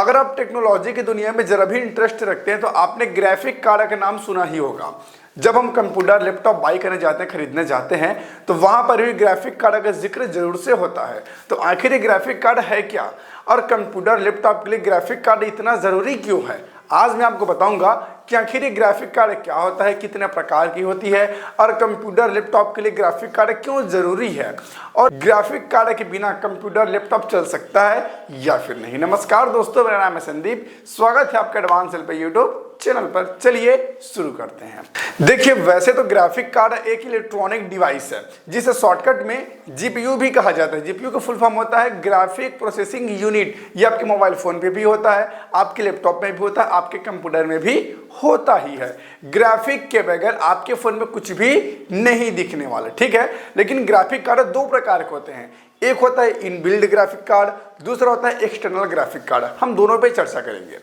अगर आप टेक्नोलॉजी की दुनिया में जरा भी इंटरेस्ट रखते हैं तो आपने ग्राफिक कार्ड का नाम सुना ही होगा। जब हम कंप्यूटर लैपटॉप बाई करने जाते हैं, खरीदने जाते हैं, तो वहां पर भी ग्राफिक कार्ड का जिक्र जरूर से होता है। तो आखिर ये ग्राफिक कार्ड है क्या, और कंप्यूटर लैपटॉप के लिए ग्राफिक कार्ड इतना जरूरी क्यों है, आज मैं आपको बताऊंगा कि आखिर ये ग्राफिक कार्ड क्या होता है, कितने प्रकार की होती है, और कंप्यूटर लैपटॉप के लिए ग्राफिक कार्ड क्यों जरूरी है, और ग्राफिक कार्ड के बिना कंप्यूटर लैपटॉप चल सकता है या फिर नहीं। नमस्कार दोस्तों, मेरा नाम है संदीप, स्वागत है आपका एडवांस सेल पे यूट्यूब चैनल पर। चलिए शुरू करते हैं। देखिए, वैसे तो ग्राफिक कार्ड एक इलेक्ट्रॉनिक डिवाइस है जिसे शॉर्टकट में जीपीयू भी कहा जाता है। जीपीयू का फुल फॉर्म होता है ग्राफिक प्रोसेसिंग यूनिट। ये आपके मोबाइल फोन पे भी होता है, आपके लैपटॉप में भी होता है, आपके कंप्यूटर में भी होता ही है। ग्राफिक के बगैर आपके फोन में कुछ भी नहीं दिखने वाला, ठीक है। लेकिन ग्राफिक कार्ड दो प्रकार के होते हैं, एक होता है इनबिल्ड ग्राफिक कार्ड, दूसरा होता है एक्सटर्नल ग्राफिक कार्ड। हम दोनों पे चर्चा करेंगे।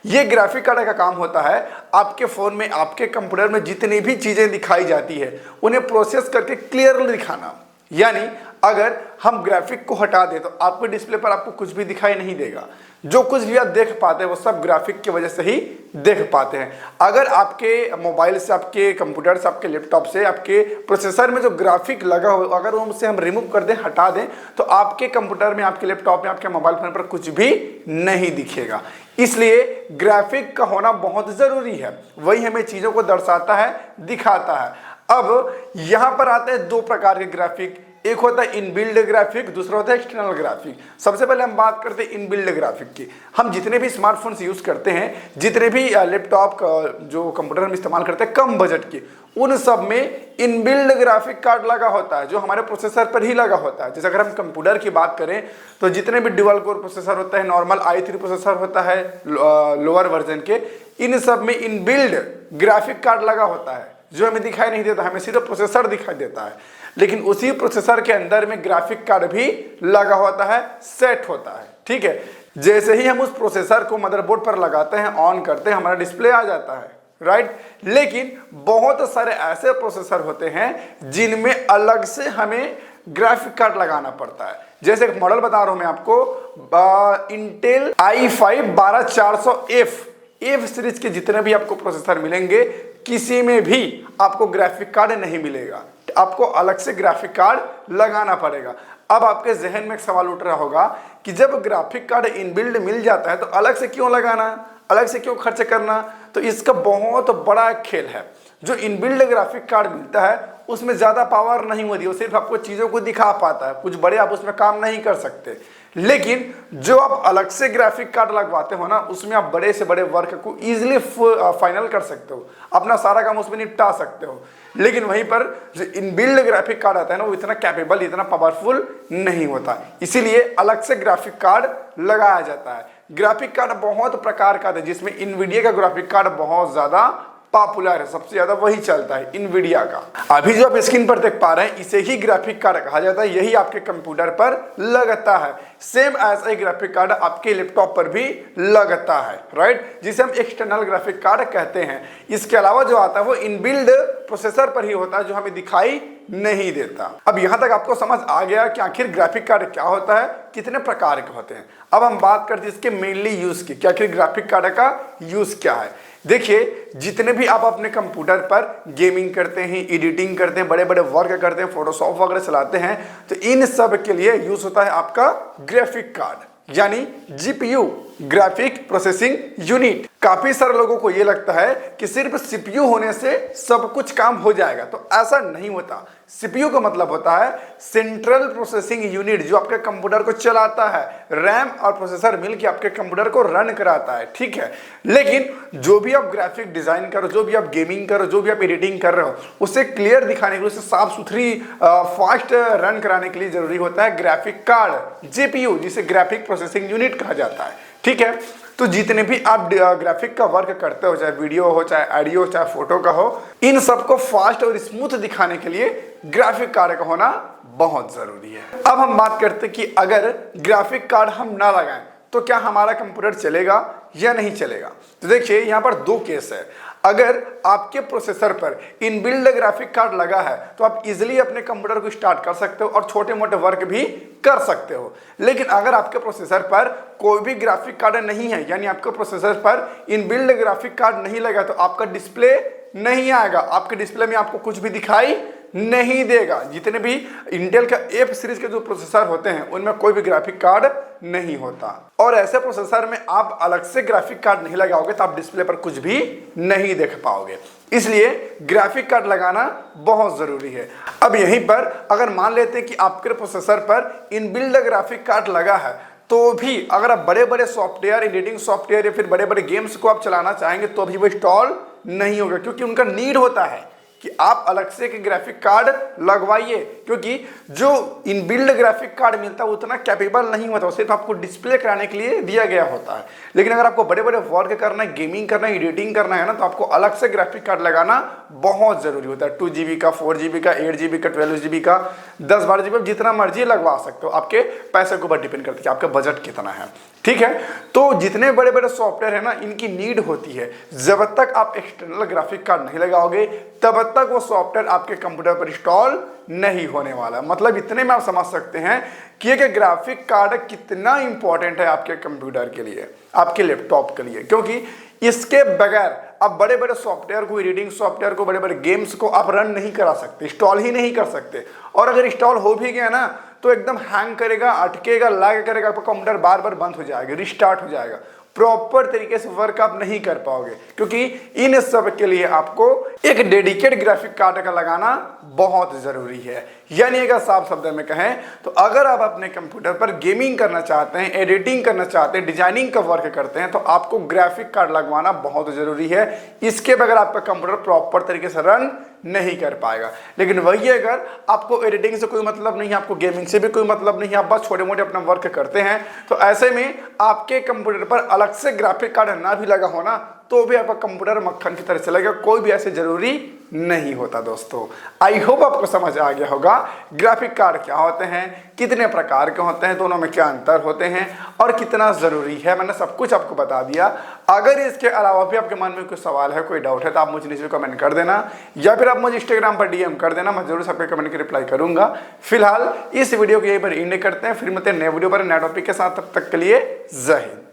ये ग्राफिक कार्ड का काम होता है आपके फोन में, आपके कंप्यूटर में जितनी भी चीजें दिखाई जाती है उन्हें प्रोसेस करके क्लियरली दिखाना। यानी अगर हम ग्राफिक को हटा दें तो आपके डिस्प्ले पर आपको कुछ भी दिखाई नहीं देगा। जो कुछ भी आप देख पाते हैं वो सब ग्राफिक की वजह से ही देख पाते हैं। अगर आपके मोबाइल से, आपके कंप्यूटर से, आपके लैपटॉप से, आपके प्रोसेसर में जो ग्राफिक लगा हो, अगर उनसे हम रिमूव कर दें, हटा दें, तो आपके कंप्यूटर में, आपके लैपटॉप में, आपके मोबाइल फोन पर कुछ भी नहीं दिखेगा। इसलिए ग्राफिक का होना बहुत जरूरी है, वही हमें चीजों को दर्शाता है, दिखाता है। अब यहां पर आते हैं दो प्रकार के ग्राफिक, एक होता है इनबिल्ड ग्राफिक, दूसरा होता है एक्सटर्नल ग्राफिक। सबसे पहले हम बात करते हैं इनबिल्ड ग्राफिक की। हम जितने भी स्मार्टफोन्स यूज करते हैं, जितने भी लैपटॉप जो कंप्यूटर हम इस्तेमाल करते हैं कम बजट के, उन सब में इनबिल्ड ग्राफिक कार्ड लगा होता है जो हमारे प्रोसेसर पर ही लगा होता है। जैसे अगर हम कंप्यूटर की बात करें तो जितने भी ड्यूअल कोर प्रोसेसर होता है, नॉर्मल i3 प्रोसेसर होता है लोअर वर्जन के, इन सब में इनबिल्ड ग्राफिक कार्ड लगा होता है जो हमें दिखाई नहीं देता, हमें सिर्फ प्रोसेसर दिखाई देता है। लेकिन उसी प्रोसेसर के अंदर में ग्राफिक कार्ड भी लगा होता है, सेट होता है, ठीक है। जैसे ही हम उस प्रोसेसर को मदरबोर्ड पर लगाते हैं, ऑन करते हैं, हमारा डिस्प्ले आ जाता है, राइट। लेकिन बहुत सारे ऐसे प्रोसेसर होते हैं जिनमें अलग से हमें ग्राफिक कार्ड लगाना पड़ता है। जैसे एक मॉडल बता रहा हूं मैं आपको, इंटेल i5 12400F सीरीज के जितने भी आपको प्रोसेसर मिलेंगे, किसी में भी आपको ग्राफिक कार्ड नहीं मिलेगा, आपको अलग से ग्राफिक कार्ड लगाना पड़ेगा। अब आपके जहन में एक सवाल उठ रहा होगा कि जब ग्राफिक कार्ड इनबिल्ड मिल जाता है तो अलग से क्यों लगाना, अलग से क्यों खर्च करना। तो इसका बहुत बड़ा खेल है। जो इनबिल्ड ग्राफिक कार्ड मिलता है उसमें ज्यादा पावर नहीं होती, वो सिर्फ आपको चीजों को दिखा पाता है, कुछ बड़े आप उसमें काम नहीं कर सकते। लेकिन जो आप अलग से ग्राफिक कार्ड लगवाते हो ना, उसमें आप बड़े से बड़े वर्क को इजीली फाइनल कर सकते हो, अपना सारा काम उसमें निपटा सकते हो। लेकिन वहीं पर जो इनबिल्ड ग्राफिक कार्ड आता है ना, वो इतना कैपेबल, इतना पावरफुल नहीं होता, इसीलिए अलग से ग्राफिक कार्ड लगाया जाता है। ग्राफिक कार्ड बहुत प्रकार का है, जिसमें इनविडिया का ग्राफिक कार्ड बहुत ज्यादा पॉपुलर है, सबसे ज्यादा वही चलता है इनविडिया का। अभी जो आप स्क्रीन पर देख पा रहे हैं इसे ही ग्राफिक कार्ड कहा जाता है, यही आपके कंप्यूटर पर लगता है। सेम ऐसा ही ग्राफिक कार्ड आपके लैपटॉप पर भी लगता है, राइट, जिसे हम एक्सटर्नल ग्राफिक कार्ड कहते हैं। इसके अलावा जो आता है वो इनबिल्ड प्रोसेसर पर ही होता है, जो हमें दिखाई नहीं देता। अब यहां तक आपको समझ आ गया कि आखिर ग्राफिक कार्ड क्या होता है, कितने प्रकार के होते हैं। अब हम बात करते हैं इसके मेनली यूज की, कि आखिर ग्राफिक कार्ड का यूज क्या है। देखिए, जितने भी आप अपने कंप्यूटर पर गेमिंग करते हैं, एडिटिंग करते हैं, बड़े बड़े वर्क करते हैं, फोटोशॉप वगैरह चलाते हैं, तो इन सब के लिए यूज होता है आपका ग्राफिक कार्ड, यानी जीपीयू, ग्राफिक प्रोसेसिंग यूनिट। काफी सारे लोगों को यह लगता है कि सिर्फ सीपीयू होने से सब कुछ काम हो जाएगा, तो ऐसा नहीं होता। सीपीयू का मतलब होता है सेंट्रल प्रोसेसिंग यूनिट, जो आपके कंप्यूटर को चलाता है। रैम और प्रोसेसर मिलकर आपके कंप्यूटर को रन कराता है, ठीक है। लेकिन जो भी आप ग्राफिक डिजाइन करो, जो भी आप गेमिंग करो, जो भी आप एडिटिंग कर रहे हो, उसे क्लियर दिखाने के लिए, उसे साफ सुथरी फास्ट रन कराने के लिए जरूरी होता है ग्राफिक कार्ड, जीपीयू, जिसे ग्राफिक प्रोसेसिंग यूनिट कहा जाता है, ठीक है। तो जितने भी आप ग्राफिक का वर्क करते हो, चाहे वीडियो हो, चाहे ऑडियो, चाहे फोटो का हो, इन सबको फास्ट और स्मूथ दिखाने के लिए ग्राफिक कार्ड का होना बहुत जरूरी है। अब हम बात करते हैं कि अगर ग्राफिक कार्ड हम ना लगाएं तो क्या हमारा कंप्यूटर चलेगा या नहीं चलेगा। तो देखिए यहाँ पर दो केस है। अगर आपके प्रोसेसर पर इनबिल्ड ग्राफिक कार्ड लगा है तो आप इजीली अपने कंप्यूटर को स्टार्ट कर सकते हो और छोटे मोटे वर्क भी कर सकते हो। लेकिन अगर आपके प्रोसेसर पर कोई भी ग्राफिक कार्ड नहीं है, यानी आपके प्रोसेसर पर इनबिल्ड ग्राफिक कार्ड नहीं लगा, तो आपका डिस्प्ले नहीं आएगा, आपके डिस्प्ले में आपको कुछ भी दिखाई नहीं देगा। जितने भी इंटेल का एफ सीरीज के जो प्रोसेसर होते हैं उनमें कोई भी ग्राफिक कार्ड नहीं होता, और ऐसे प्रोसेसर में आप अलग से ग्राफिक कार्ड नहीं लगाओगे तो आप डिस्प्ले पर कुछ भी नहीं देख पाओगे। इसलिए ग्राफिक कार्ड लगाना बहुत जरूरी है। अब यहीं पर अगर मान लेते हैं कि आपके प्रोसेसर पर इनबिल्ड ग्राफिक कार्ड लगा है, तो भी अगर आप बड़े बड़े सॉफ्टवेयर, एडिटिंग सॉफ्टवेयर या फिर बड़े बड़े गेम्स को आप चलाना चाहेंगे तो भी वो इंस्टॉल नहीं होगा, क्योंकि उनका नीड होता है कि आप अलग से एक ग्राफिक कार्ड लगवाइए, क्योंकि जो इनबिल्ड ग्राफिक कार्ड मिलता है उतना कैपेबल नहीं होता, उसे तो आपको डिस्प्ले कराने के लिए दिया गया होता है। लेकिन अगर आपको बड़े बड़े वर्क करना है, गेमिंग करना है, एडिटिंग करना है ना, तो आपको अलग से ग्राफिक कार्ड लगाना बहुत जरूरी होता है। 2 GB का, 4 GB का, 8 GB का, 12 GB का, 10-12 GB, जितना मर्जी लगवा सकते हो, आपके पैसे के ऊपर डिपेंड करता है कि आपका बजट कितना है। ठीक है, तो जितने बड़े बड़े सॉफ्टवेयर है ना, इनकी नीड होती है। जब तक आप एक्सटर्नल ग्राफिक कार्ड नहीं लगाओगे तब तक वो सॉफ्टवेयर आपके कंप्यूटर पर इंस्टॉल नहीं होने वाला। मतलब इतने में आप समझ सकते हैं कि एक ग्राफिक कार्ड कितना इंपॉर्टेंट है आपके कंप्यूटर के लिए, आपके लैपटॉप के लिए, क्योंकि इसके बगैर आप बड़े बड़े सॉफ्टवेयर को, एडिटिंग सॉफ्टवेयर को, बड़े बड़े गेम्स को आप रन नहीं करा सकते, इंस्टॉल ही नहीं कर सकते। और अगर इंस्टॉल हो भी गया ना तो एकदम हैंग करेगा, अटकेगा, लैग करेगा, आपका कंप्यूटर बार बार बंद हो जाएगा, रिस्टार्ट हो जाएगा, प्रॉपर तरीके से वर्क आप नहीं कर पाओगे। क्योंकि इन सब के लिए आपको एक डेडिकेट ग्राफिक कार्ड का लगाना बहुत जरूरी है। यानी अगर साफ शब्द में कहें तो अगर आप अपने कंप्यूटर पर गेमिंग करना चाहते हैं, एडिटिंग करना चाहते हैं, डिजाइनिंग का वर्क करते हैं, तो आपको ग्राफिक कार्ड लगवाना बहुत जरूरी है। इसके बगैर आपका कंप्यूटर प्रॉपर तरीके से रन नहीं कर पाएगा। लेकिन वही अगर आपको एडिटिंग से कोई मतलब नहीं है, आपको गेमिंग से भी कोई मतलब नहीं है, आप बस छोटे मोटे अपना वर्क करते हैं, तो ऐसे में आपके कंप्यूटर पर अलग से ग्राफिक कार्ड ना भी लगा हो ना, तो भी आपका कंप्यूटर मक्खन की तरह चलेगा, कोई भी ऐसे जरूरी नहीं होता। दोस्तों, आई होप आपको समझ आ गया होगा ग्राफिक कार्ड क्या होते हैं, कितने प्रकार के होते हैं, दोनों में क्या अंतर होते हैं और कितना जरूरी है। मैंने सब कुछ आपको बता दिया। अगर इसके अलावा भी आपके मन में कोई सवाल है, कोई डाउट है, तो आप मुझे नीचे कमेंट कर देना, या फिर आप मुझे इंस्टाग्राम पर DM कर देना, मैं जरूर सबके कमेंट की रिप्लाई करूंगा। फिलहाल इस वीडियो को यहीं पर एंड करते हैं, फिर मिलते हैं नए वीडियो पर नए टॉपिक के साथ। तब तक के लिए जय हिंद।